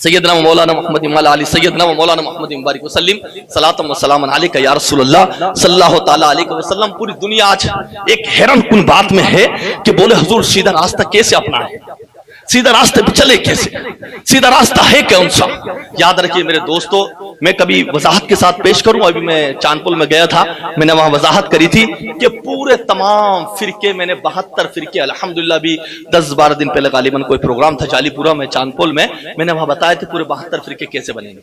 سیدنا و مولانا محمد مولا علی سیدنا و مولانا محمد مبارک وسلم صلاۃ و سلام علیک یا رسول اللہ صلی اللہ تعالی علیہ وسلم۔ پوری دنیا آج ایک حیران کن بات میں ہے کہ بولے حضور سیدھا راستہ کیسے اپنائیں، سیدھا راستے پہ چلے کیسے، سیدھا راستہ ہے کون سا؟ یاد رکھیے میرے دوستو، میں کبھی وضاحت کے ساتھ پیش کروں، ابھی میں چاندپل میں گیا تھا، میں نے وہاں وضاحت کری تھی کہ پورے تمام فرقے، میں نے 72 فرقے الحمدللہ بھی 10-12 دن پہلے غالباً کوئی پروگرام تھا جالی پورا میں چاندپل میں نے وہاں بتایا تھے پورے 72 فرقے کیسے بنے گے،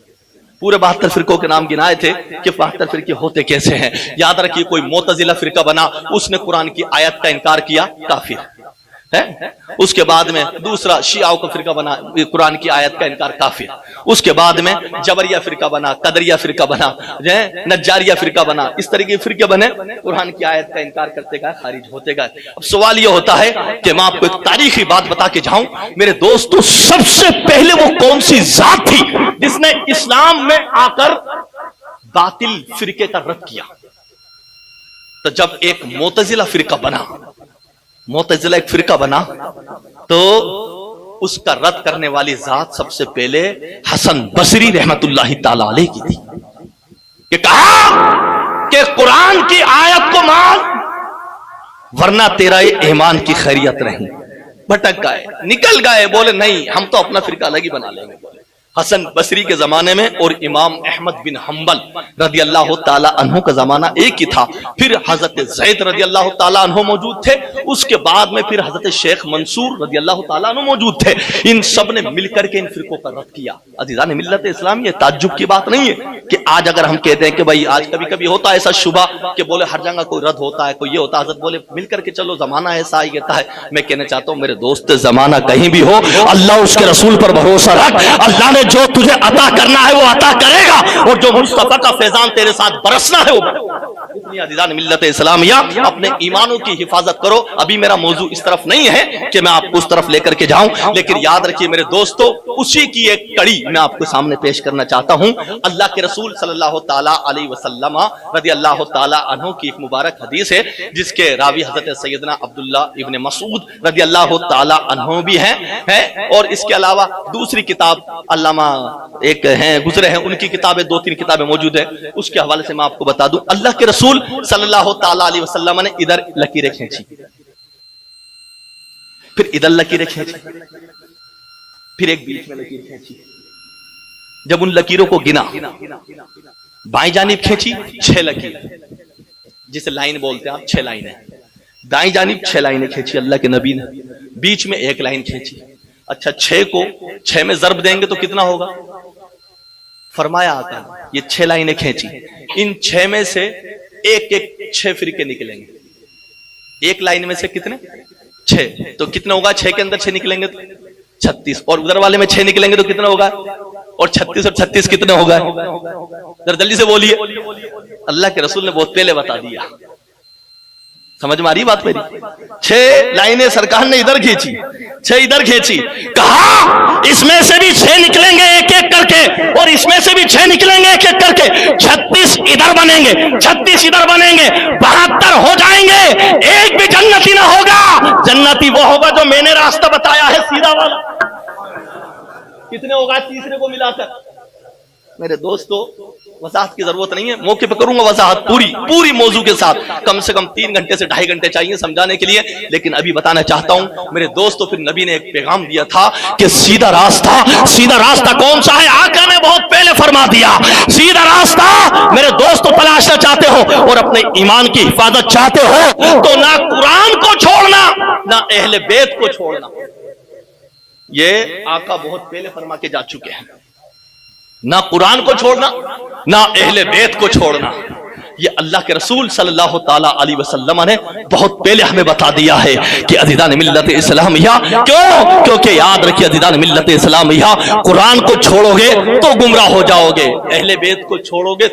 پورے 72 فرقوں کے نام گنائے تھے کہ 72 فرقے ہوتے کیسے ہیں۔ یاد رکھیے کوئی معتزلہ فرقہ بنا، اس نے قرآن کی آیت کا انکار کیا، کافر ہے۔ اس کے بعد میں دوسرا شیعہ کا فرقہ بنا، قرآن کی آیت کا انکار، کافر۔ اس کے بعد میں جبریہ فرقہ بنا، قدریہ فرقہ بنا، نجاریہ فرقہ بنا، اس طرح کے فرقے بنے، قرآن کی آیت کا انکار کرتے گئے، خارج ہوتے گئے۔ اب سوال یہ ہوتا ہے کہ میں آپ کو ایک تاریخی بات بتا کے جاؤں میرے دوستو، سب سے پہلے وہ کون سی ذات تھی جس نے اسلام میں آ کر باطل فرقے کا رد کیا؟ تو جب ایک معتزلہ فرقہ بنا، معتزلہ ایک فرقہ بنا، تو اس کا رد کرنے والی ذات سب سے پہلے حسن بصری رحمت اللہ تعالی علیہ کی تھی، کہ کہا کہ قرآن کی آیت کو مان ورنہ تیرا ایمان کی خیریت نہیں۔ بھٹک گئے، نکل گئے، بولے نہیں ہم تو اپنا فرقہ الگ ہی بنا لیں گے۔ حسن بصری کے زمانے میں اور امام احمد بن حنبل رضی اللہ تعالی عنہ کا زمانہ ایک ہی تھا، پھر حضرت زید رضی اللہ تعالی عنہ موجود تھے، اس کے بعد میں پھر حضرت شیخ منصور رضی اللہ تعالی عنہ موجود تھے۔ ان سب نے مل کر کے ان فرقوں کا رد کیا۔ عزیزان ملت اسلام، یہ تعجب کی بات نہیں ہے کہ آج اگر ہم کہتے ہیں کہ بھائی آج کبھی کبھی ہوتا ہے ایسا شبہ کہ بولے ہر جگہ کوئی رد ہوتا ہے، کوئی یہ ہوتا ہے، حضرت بولے مل کر کے چلو، زمانہ ایسا ہی کہتا ہے۔ میں کہنا چاہتا ہوں میرے دوست، زمانہ کہیں بھی ہو، اللہ اس کے رسول پر بھروسہ رکھ، اللہ نے جو تجھے عطا کرنا ہے وہ عطا کرے گا، اور جو مصطفیٰ کا فیضان تیرے ساتھ برسنا ہے وہ برسے گا۔ عزیزان ملت اسلامیہ، اپنے ایمانوں کی حفاظت کرو۔ ابھی میرا موضوع اس طرف نہیں ہے کہ میں آپ کو اس طرف لے کر کے جاؤں، لیکن یاد رکھیے میرے دوستو، اسی کی ایک کڑی میں آپ کے سامنے پیش کرنا چاہتا ہوں۔ اللہ کے رسول صلی اللہ تعالی علیہ وسلم رضی اللہ تعالی عنہ کی ایک مبارک حدیث ہے جس کے راوی حضرت سیدنا عبداللہ ابن مسعود رضی اللہ تعالی عنہ بھی ہیں، اور اس کے علاوہ دوسری کتاب علامہ ایک ہیں گزرے ہیں، ان کی کتابیں 2-3 کتابیں موجود ہیں، اس کے حوالے سے میں آپ کو بتا دوں، اللہ کے رسول صلی اللہ تعالی علیہ وسلم نے ادھر لکیریں کھینچی، پھر ادھر لکیریں کھینچی، پھر ایک بیچ میں لکیر کھینچی۔ جب ان لکیروں کو گنا، بائیں جانب کھینچی 6 لکیر، جسے لائن بولتے ہیں آپ، 6 لائنیں، دائیں جانب 6 لائنیں کھینچی اللہ کے نبی نے، بیچ میں 1 لائن کھینچی۔ اچھا 6 کو 6 میں ضرب دیں گے تو کتنا ہوگا؟ فرمایا آقا یہ 6 لائنیں کھینچی، ان 6 میں سے ایک 6 فرقے نکلیں گے، ایک لائن میں سے کتنے؟ 6، تو کتنا ہوگا؟ 6 کے اندر 6 نکلیں گے تو 36، اور ادھر والے میں 6 نکلیں گے تو کتنا ہوگا؟ اور 36 اور 36 کتنے ہوگا؟ ذرا جلدی سے بولیے۔ اللہ کے رسول نے بہت پہلے بتا دیا، سمجھ میں آ رہی بات میری؟ 6 لائنیں سرکار نے ادھر کھینچی، 6 ادھر کھینچی، کہا اس میں سے بھی 6 نکلیں گے ایک ایک کر کے، اور اس میں سے بھی 6 نکلیں گے ایک ایک کر کے، 36 ادھر بنیں گے، 36 ادھر بنیں گے، 72 ہو جائیں گے، ایک بھی جنتی نہ ہوگا۔ جنتی وہ ہوگا جو میں نے راستہ بتایا ہے سیدھا والا۔ کتنے ہوگا تیسرے کو ملا کر؟ میرے دوستو وضاحت کی ضرورت نہیں ہے، موقع پہ کروں گا وضاحت پوری موضوع کے ساتھ، کم سے کم 3 گھنٹے سے 2.5 گھنٹے چاہیے سمجھانے کے لیے، لیکن ابھی بتانا چاہتا ہوں میرے دوستو، پھر نبی نے ایک پیغام دیا تھا کہ سیدھا راستہ کون سا ہے؟ آقا نے بہت پہلے فرما دیا، سیدھا راستہ میرے دوستو تلاشنا چاہتے ہو اور اپنے ایمان کی حفاظت چاہتے ہو تو نہ قرآن کو چھوڑنا نہ اہل بیت کو چھوڑنا۔ یہ آقا بہت پہلے فرما کے جا چکے ہیں، نہ قرآن کو چھوڑنا نہ اہل بیت کو چھوڑنا۔ یہ اللہ کے رسول صلی اللہ تعالی علیہ وسلم نے بہت پہلے ہمیں بتا دیا ہے کہ عزیزان ملت اسلامیہ، کیونکہ یاد رکھیے عزیزان ملت اسلامیہ، قرآن کو چھوڑو گے تو گمراہ ہو جاؤ گے، اہل بیت کو چھوڑو گے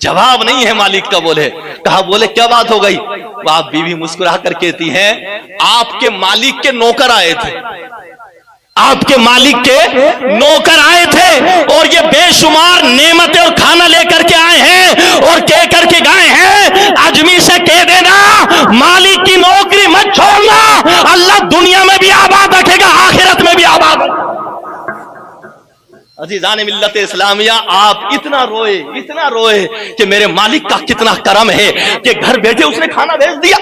جواب نہیں ہے مالک کا. بولے کہا بولے کیا بات ہو گئی؟ وہ بیوی مسکرا کر کہتی ہیں آپ کے مالک کے نوکر آئے تھے, آپ کے مالک کے نوکر آئے تھے اور یہ بے شمار نعمتیں اور کھانا لے کر کے آئے ہیں اور کہہ کر کے گئے ہیں اجمی سے کہہ دینا مالک کی نوکری مت چھوڑنا, اللہ دنیا میں بھی آباد رکھے گا آخرت میں بھی آباد رکھے گا. عزیزان ملت اسلامیہ, آپ اتنا روئے کہ میرے مالک کا کتنا کرم ہے کہ گھر بیٹھے اس نے کھانا بھیج دیا.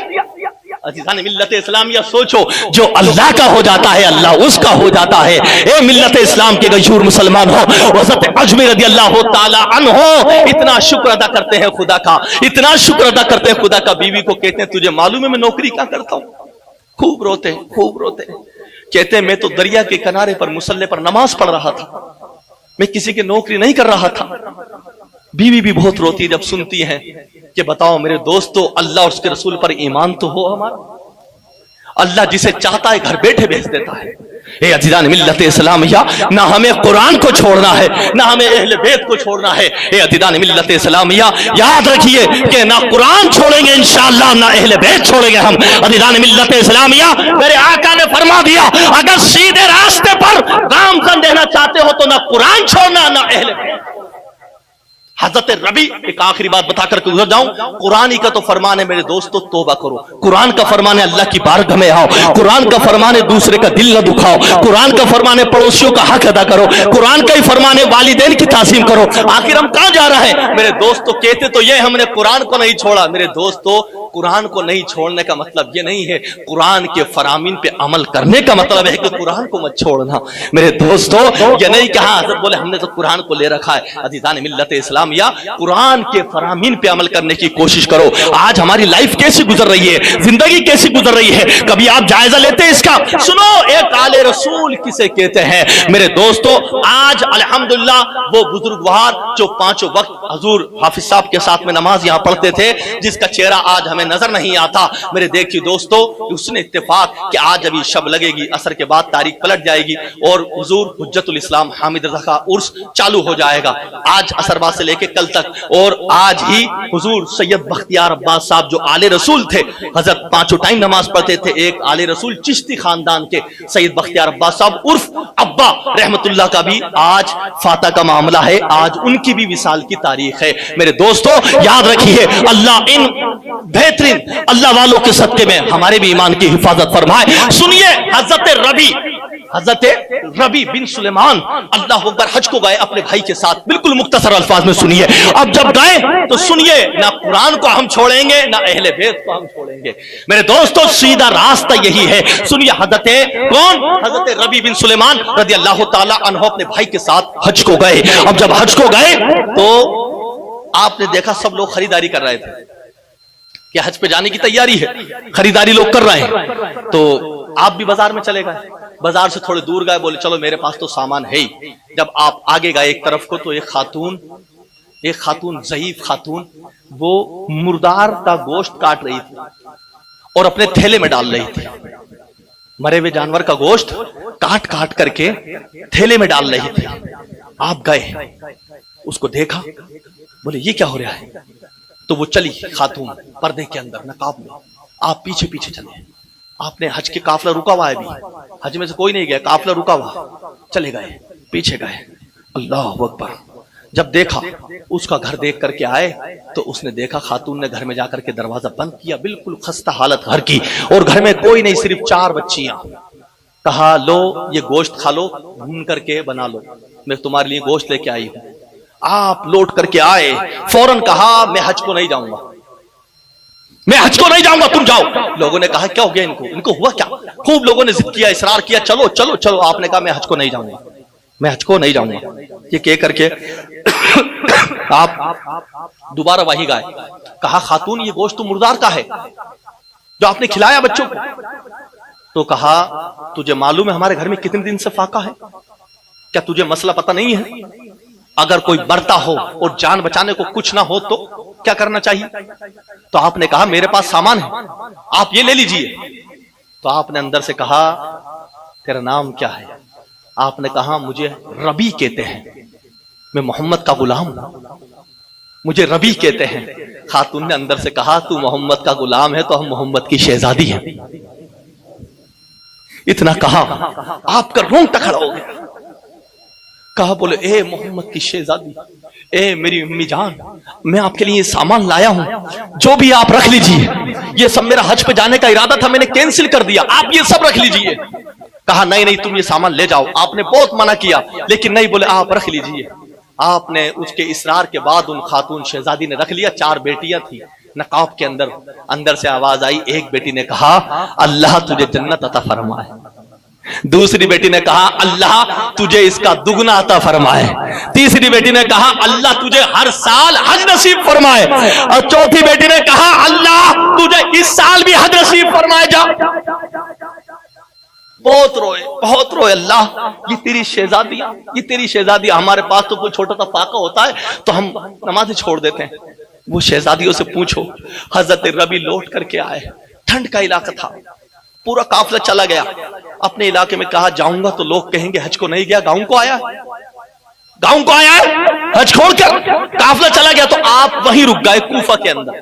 عزیزان ملت اسلامیہ سوچو, جو اللہ کا ہو جاتا ہے اللہ اس کا ہو جاتا ہے. اے ملت اسلام کے غیور مسلمان ہو, حضرت اجمی رضی اللہ تعالی عنہ اتنا شکر ادا کرتے ہیں خدا کا, اتنا شکر ادا کرتے ہیں خدا کا. بیوی کو کہتے ہیں تجھے معلوم ہے میں نوکری کیا کرتا ہوں؟ خوب روتے کہتے ہیں میں تو دریا کے کنارے پر مصلی پر نماز پڑھ رہا تھا, میں کسی کی نوکری نہیں کر رہا تھا. بیوی بھی بہت روتی جب سنتی ہیں کہ بتاؤ میرے دوستو اللہ اور اس کے رسول پر ایمان تو ہو ہمارا. اللہ جسے چاہتا ہے گھر بیٹھے بھیج دیتا ہے. اے عزیزان ملت اسلامیہ, نہ ہمیں قرآن کو چھوڑنا ہے نہ ہمیں اہل بیت کو چھوڑنا ہے. اے عزیزان ملت اسلامیہ یاد رکھیے کہ نہ قرآن چھوڑیں گے انشاءاللہ نہ اہل بیت چھوڑیں گے ہم. عزیزان ملت اسلامیہ میرے آقا نے فرما دیا اگر سیدھے راستے پر گامزن رہنا چاہتے ہو تو نہ قرآن چھوڑنا نہ اہل بیت. حضرت ربی, ایک آخری بات بتا کر کے گزر جاؤں, قرآن ہی کا تو فرمان ہے میرے دوستو توبہ کرو. قرآن کا فرمان ہے اللہ کی بارگاہ میں آؤ. قرآن کا فرمان ہے دوسرے کا دل نہ دکھاؤ. قرآن کا فرمان ہے پڑوسیوں کا حق ادا کرو. قرآن کا ہی فرمان ہے والدین کی تعظیم کرو. آخر ہم کہاں جا رہے ہیں میرے دوستو؟ کہتے تو یہ ہم نے قرآن کو نہیں چھوڑا. میرے دوستو قرآن کو نہیں چھوڑنے کا مطلب یہ نہیں ہے, قرآن کے فرامین پہ عمل کرنے کا مطلب ہے کہ قرآن کو مت چھوڑنا. میرے دوستو یہ نہیں کہا حضرت بولے ہم نے تو قرآن کو لے رکھا ہے. عزیزان ملت اسلام یا قرآن کے فرامین پہ عمل کرنے کی کوشش کرو. آج ہماری لائف کیسی گزر رہی ہے, زندگی کیسی گزر رہی ہے, کبھی آپ جائزہ لیتے ہیں اس کا؟ سنو, ایک آل رسول کسے کہتے ہیں میرے دوستو؟ آج الحمدللہ وہ بزرگوار جو پانچوں وقت حضور حافظ صاحب کے ساتھ میں نماز یہاں پڑھتے تھے, جس کا چہرہ آج ہمیں نظر نہیں آتا. میرے دیکھیے دوستو اس نے اتفاق کہ آج ابھی شب لگے گی, عصر کے بعد تاریخ پلٹ جائے گی اور حضور حجت الاسلام حامد رضا کا عرس چالو ہو جائے گا. آج عصر بعد سے لے کے کل تک, اور آج ہی حضور سید بختیار عباس صاحب جو آل رسول تھے, حضرت پانچوں ٹائم نماز پڑھتے تھے, ایک آل رسول چشتی خاندان کے سید بختیار عباس صاحب عرف ابا رحمت اللہ کا بھی آج فاتح کا معاملہ ہے, آج ان کی بھی وصال کی تاریخ ہے. میرے دوستو یاد رکھیے اللہ ان بہترین اللہ والوں کے صدقے میں ہمارے بھی ایمان کی حفاظت فرمائے. سنیے حضرت ربی بن سلیمان اللہ اکبر حج کو گئے اپنے بھائی کے ساتھ, بالکل مختصر الفاظ میں سنیے. اب جب گئے تو سنیے, نہ قرآن کو ہم چھوڑیں گے نہ اہل بیت کو ہم چھوڑیں گے. میرے دوستو سیدھا راستہ یہی ہے. سنیے حضرت ربی بن سلیمان رضی اللہ تعالی عنہ اپنے بھائی کے ساتھ حج کو گئے. اب جب حج کو گئے تو آپ نے دیکھا سب لوگ خریداری کر رہے تھے کہ حج پہ جانے کی تیاری ہے, خریداری لوگ کر رہے ہیں. تو آپ بھی بازار میں چلے گئے, بازار سے تھوڑے دور گئے, بولے چلو میرے پاس تو سامان ہے ہی. جب آپ آگے گئے ایک طرف کو تو ایک خاتون ضعیف خاتون وہ مردار کا گوشت کاٹ رہی تھی اور اپنے تھیلے میں ڈال رہی تھی. مرے ہوئے جانور کا گوشت کاٹ کر کے تھیلے میں ڈال رہی تھی. آپ گئے, اس کو دیکھا, بولے یہ کیا ہو رہا ہے؟ تو وہ چلی خاتون پردے کے اندر نقاب میں, آپ پیچھے چلے. آپ نے حج کے قافلہ رکا ہوا ہے, بھی حج میں سے کوئی نہیں گیا, قافلہ رکا ہوا, چلے گئے پیچھے گئے. اللہ اکبر. جب دیکھا اس کا گھر دیکھ کر کے آئے تو اس نے دیکھا خاتون نے گھر میں جا کر کے دروازہ بند کیا, بالکل خستہ حالت گھر کی, اور گھر میں کوئی نہیں, صرف 4 بچیاں. کہا لو یہ گوشت کھا لو, بھون کر کے بنا لو, میں تمہارے لیے گوشت لے کے آئی ہوں. آپ لوٹ کر کے آئے, فوراً کہا میں حج کو نہیں جاؤں گا, میں حج کو نہیں جاؤں گا, تم جاؤ. لوگوں نے کہا کیا ہو گیا ان کو ہوا کیا؟ خوب لوگوں نے ضد کیا, اصرار کیا, چلو چلو چلو. آپ نے کہا میں حج کو نہیں جاؤں گا, میں حج کو نہیں جاؤں گا. یہ کہہ کر کے آپ دوبارہ وہی گئے. کہا خاتون یہ گوشت تو مردار کا ہے جو آپ نے کھلایا بچوں کو. تو کہا تجھے معلوم ہے ہمارے گھر میں کتنے دن سے فاقہ ہے؟ کیا تجھے مسئلہ پتہ نہیں ہے؟ اگر کوئی مرتا ہو اور جان بچانے کو کچھ نہ ہو تو کیا کرنا چاہیے؟ تو آپ نے کہا میرے پاس سامان ہے, آپ یہ لے لیجئے. تو آپ نے اندر سے کہا تیرا نام کیا ہے؟ آپ نے کہا مجھے ربی کہتے ہیں, میں محمد کا غلام ہوں, مجھے ربی کہتے ہیں۔ خاتون نے اندر سے کہا تو محمد کا غلام ہے تو ہم محمد کی شہزادی ہیں۔ اتنا کہا آپ کا رونگٹا کھڑا ہو گیا۔ کہا بولے اے محمد کی شہزادی، اے میری امی جان، میں آپ کے لیے سامان لایا ہوں، جو بھی آپ رکھ لیجئے، یہ سب میرا حج پہ جانے کا ارادہ تھا، میں نے کینسل کر دیا، آپ یہ سب رکھ لیجئے۔ کہا نہیں نہیں تم یہ سامان لے جاؤ، آپ نے بہت منع کیا لیکن نہیں، بولے آپ رکھ لیجئے۔ آپ نے اس کے اصرار کے بعد ان خاتون شہزادی نے رکھ لیا۔ 4 بیٹیاں تھیں نقاب کے اندر سے آواز آئی، ایک بیٹی نے کہا اللہ تجھے جنت عطا فرمائے، دوسری بیٹی نے کہا اللہ تجھے اس کا دگنا عطا فرمائے، تیسری بیٹی نے کہا اللہ تجھے ہر سال حج نصیب فرمائے، اور چوتھی بیٹی نے کہا اللہ تجھے اس سال بھی حج نصیب فرمائے۔ جا بہت روئے اللہ یہ تیری شہزادیاں، یہ تیری شہزادیاں، ہمارے پاس تو کوئی چھوٹا سا فاقہ ہوتا ہے تو ہم نمازیں چھوڑ دیتے ہیں، وہ شہزادیوں سے پوچھو۔ حضرت ربی لوٹ کر کے آئے، ٹھنڈ کا علاقہ تھا، پورا قافلہ چلا گیا، اپنے علاقے میں کہا جاؤں گا تو لوگ کہیں گے حج کو نہیں گیا، گاؤں کو آیا ہے حج چھوڑ کر، قافلہ چلا گیا تو آپ وہیں رک گئے کوفہ کے اندر۔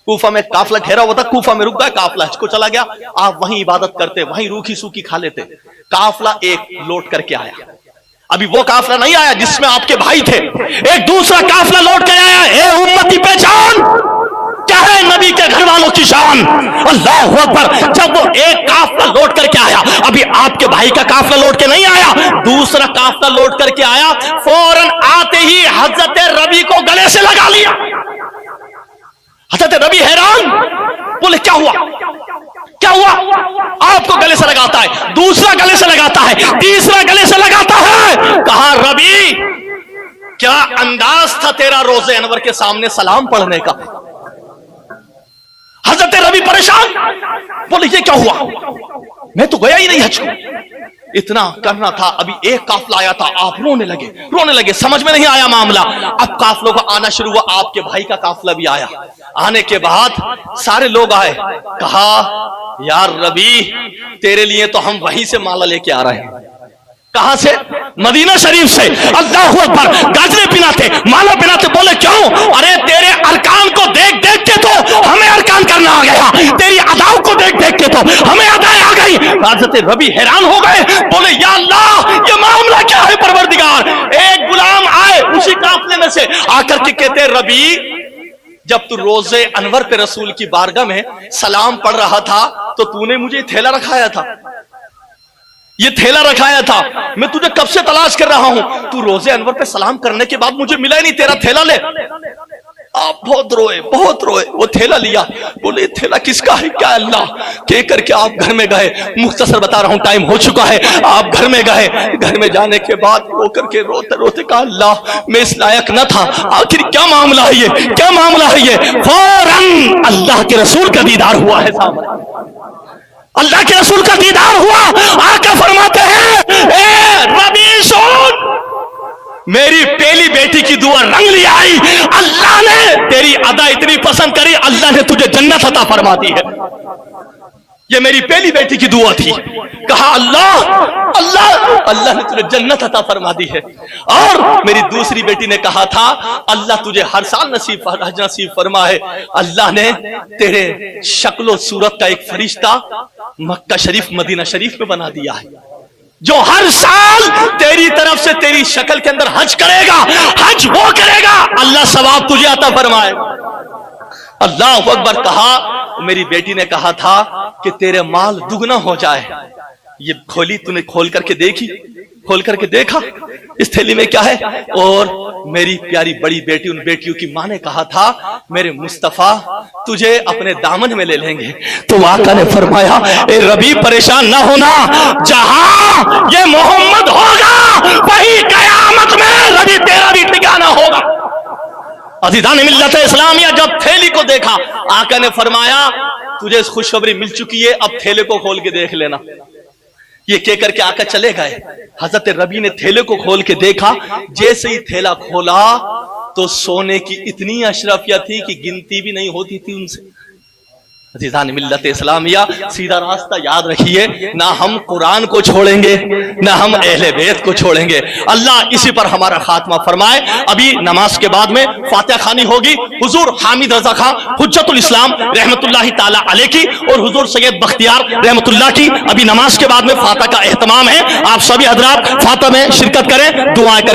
کوفہ میں قافلہ ٹھہرا ہوا تھا، کوفہ میں رک گئے، قافلہ حج کو چلا گیا، آپ وہیں عبادت کرتے، وہیں روکھی سوکھی کھا لیتے۔ قافلہ ایک لوٹ کر کے آیا، ابھی وہ قافلہ نہیں آیا جس میں آپ کے بھائی تھے، ایک دوسرا قافلہ لوٹ کر آیا۔ اے امتی پہچان کیا ہے نبی کے گھر والوں کی شان، اللہ اکبر۔ جب وہ ایک قافلہ لوٹ کر کے آیا، ابھی آپ کے بھائی کا قافلہ لوٹ کے نہیں آیا، دوسرا قافلہ لوٹ کر کے آیا، فوراً آتے ہی حضرت ربی کو گلے سے لگا لیا۔ حضرت ربی حیران، بولے کیا ہوا کیا ہوا؟ آپ کو گلے سے لگاتا ہے، دوسرا گلے سے لگاتا ہے، تیسرا گلے سے لگاتا ہے۔ کہا ربی کیا انداز تھا تیرا روزے انور کے سامنے سلام پڑھنے کا؟ حضرت ربی پریشان، بولے یہ کیا ہوا، میں تو گیا ہی نہیں حج کو، اتنا کرنا تھا۔ ابھی ایک قافلہ آیا تھا، آپ رونے لگے، سمجھ میں نہیں آیا معاملہ۔ اب قافلوں کا آنا شروع ہوا، آپ کے بھائی کا قافلہ بھی آیا، آنے کے بعد سارے لوگ آئے، کہا یار ربی تیرے لیے تو ہم وہیں سے مالا لے کے آ رہے ہیں۔ کہاں سے؟ مدینہ شریف سے۔ اللہ اکبر، گاجرے پلاتے، مالا پلاتے۔ بولے کیوں؟ ارے تیرے ارکان کو دیکھ دیکھ کے تو ہمیں ارکان کرنا آ گیا، تیری اداؤں کو دیکھ دیکھ کے تو ہمیں ادائیں آ گئی۔ حضرت ربی حیران ہو گئے، بولے یا اللہ یہ معاملہ کیا ہے پروردگار؟ ایک غلام آئے اسی قافلے میں سے، آ کر کے کہتے ربی جب تو روزے انور پہ رسول کی بارگاہ میں سلام پڑھ رہا تھا تو تو نے مجھے تھیلا رکھایا تھا، یہ تھیلا رکھایا تھا، میں تجھے کب سے تلاش کر رہا ہوں، تو روزے انور پہ سلام کرنے کے بعد مجھے ملا ہی نہیں، تیرا تھیلا لے۔ آپ بہت روئے، وہ تھیلا لیا، بولے تھیلا کس کا ہے؟ کیا اللہ کہہ کر کے آپ گھر میں گئے، مختصر بتا رہا ہوں ٹائم ہو چکا ہے، آپ گھر میں گئے، گھر میں جانے کے بعد رو کر کے روتے کہا اللہ میں اس لائق نہ تھا، آخر کیا معاملہ ہے یہ، کیا معاملہ ہے یہ؟ فوراً اللہ کے رسول کا دیدار ہوا ہے سامنے، اللہ کے رسول کا دیدار ہوا، آقا فرماتے ہیں اے ربی سن، میری پہلی بیٹی کی دعا رنگ لے آئی، اللہ نے تیری ادا اتنی پسند کری، اللہ نے تجھے جنت عطا فرما دی ہے۔ یہ میری پہلی بیٹی کی دعا تھی، کہا اللہ نے تجھے جنت عطا فرما دی ہے۔ اور میری دوسری بیٹی نے کہا تھا اللہ تجھے ہر سال حج نصیب فرمائے، اللہ نے تیرے شکل و صورت کا ایک فرشتہ مکہ شریف مدینہ شریف میں بنا دیا ہے، جو ہر سال تیری طرف سے تیری شکل کے اندر حج کرے گا، حج وہ کرے گا، اللہ ثواب تجھے عطا فرمائے گا۔ اللہ اکبر۔ کہا میری بیٹی نے کہا تھا کہ تیرے مال دگنا ہو جائے، یہ کھولی، تو نے کھول کر کے دیکھی، کھول کر کے دیکھا اس تھیلی میں کیا ہے؟ اور میری پیاری بڑی بیٹی، ان بیٹیوں کی ماں نے کہا تھا میرے مصطفیٰ تجھے اپنے دامن میں لے لیں گے، تو آقا نے فرمایا اے ربی پریشان نہ ہونا، جہاں یہ محمد ہوگا وہی قیامت میں ربی تیرا بھی ٹھکانہ ہوگا۔ عزیزان ملت اسلامیہ، جب تھیلی کو دیکھا آقا نے فرمایا تجھے خوشخبری مل چکی ہے، اب تھیلے کو کھول کے دیکھ لینا۔ یہ کہہ کر کے آقا چلے گئے، حضرت ربی نے تھیلے کو کھول کے دیکھا، جیسے ہی تھیلا کھولا تو سونے کی اتنی اشرفیت تھی کہ گنتی بھی نہیں ہوتی تھی ان سے۔ عزیزان ملت اسلامیہ، سیدھا راستہ یاد رکھیے، نہ ہم قرآن کو چھوڑیں گے نہ ہم اہل بیت کو چھوڑیں گے۔ اللہ اسی پر ہمارا خاتمہ فرمائے۔ ابھی نماز کے بعد میں فاتحہ خوانی ہوگی، حضور حامد رضا خان حجت الاسلام رحمت اللہ تعالی علیہ کی اور حضور سید بختیار رحمت اللہ کی ابھی نماز کے بعد میں فاتحہ کا اہتمام ہے۔ آپ سبھی حضرات فاتحہ میں شرکت کریں، دعائیں کریں۔